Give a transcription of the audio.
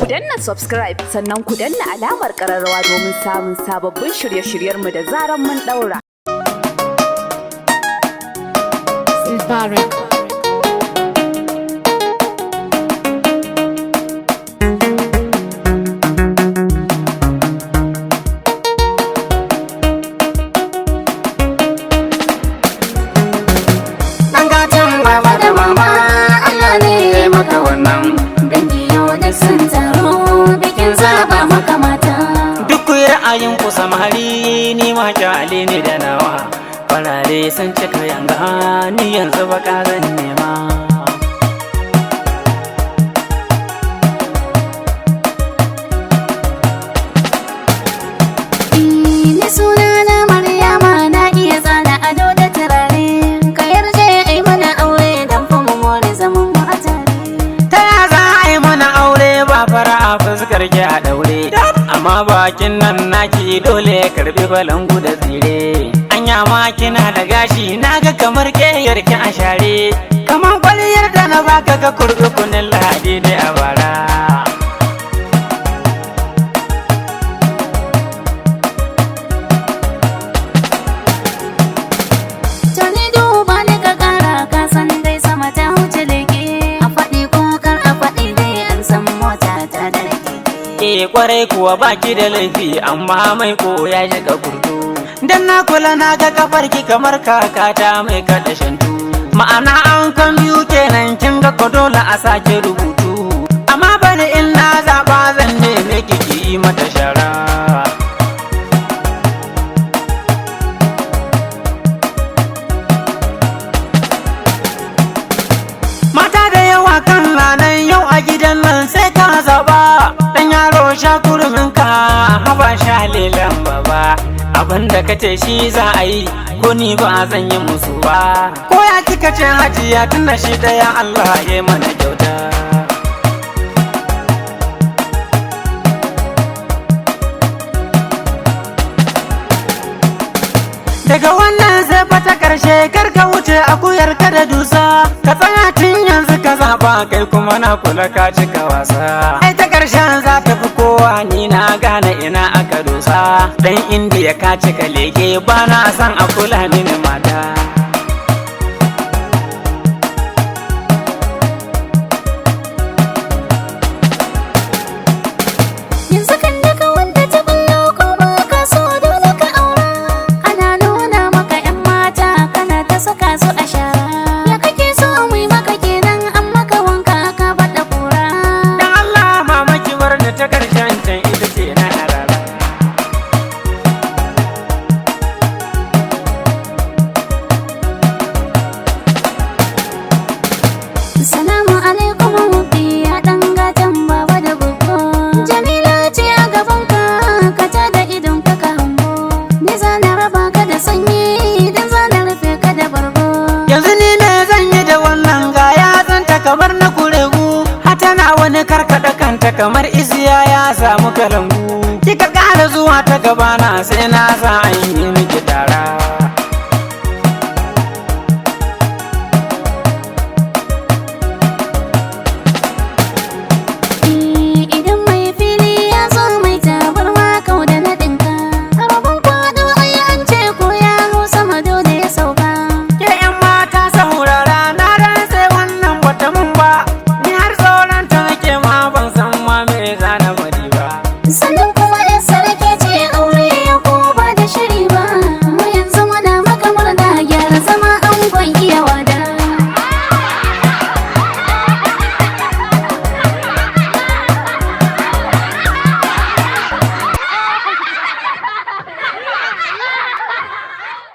Ku danna subscribe sannan ku danna alamar ƙararrawa domin samun sababbin shirye-shiryenmu da zaran mun ɗaura. Ku samari ni ma kyale ni da nawa farare sun cika yanga ni yanzu baka zan nema ni sunana Maryama na iya tsara ado da turare ka yarje ai mana aure dan fa mu more zaman mu a tare ta ya za a yi mana aure ba fara a fuskar ki a daure amma bakin nan naki dole karbi balangu da tsire anya ma kina da gashi naga kamar keyar ki a share kamar kwaliyar da na baka ka kurbi kunin ladi ne a bara Tani duba ni ka kara ka san dai sama ta wuce leke a faɗi ko kar a faɗi dai an san mota ta da kwarai kuwa baki da laifi amma mai ko ya shiga kurdu dan na kula na ga kafarki kamar kakata mai kada shantu ma'ana an kan biyu kenan kin ga ko dole a sake rubutu amma bani in na zaba zan neme kiki yi mata shara mata da yawa kan ranar yau a gidan nan sai ka zaba sha kurminka haba sha lelan baba abinda kace shi za a yi ko ni ba zan yi musu ba ko ya kika ce hajiya tunda shi daya Allah ya mana kyauta daga wannan sai fata karshe karka wuce akuyar ka da dusa ka tsaya tun yanzu ka zaba kai kuma na kula ka cika wasa ai ta karshen za ta fi kowa ni na gane ina aka dosa dan indiya ka cika leke ba na san a kula mini mata yanzu kan daga wanda ta bullo ko ba ka so dole ka aura ana nuna maka yan mata kana ta saka su a shara ya kake so mu yi maka kenan an maka wanka ka bada kura dan Allah mamaki bar da ta karshen can ita ce na harara Salamu alaikum mafi ya dan gatan baba da gogo Jamila ce a gaban ka ka ta da idon ka ka hango ni zana raba ka da sanyi idan zana rufe ka da bargo yanzu ni me zan yi da wannan gaya zanta kamar na kuregu hatana wani karkada kanta kamar isiya ya samu kalangu kika ƙara zuwa ta gabana sai na sa an yi miki tara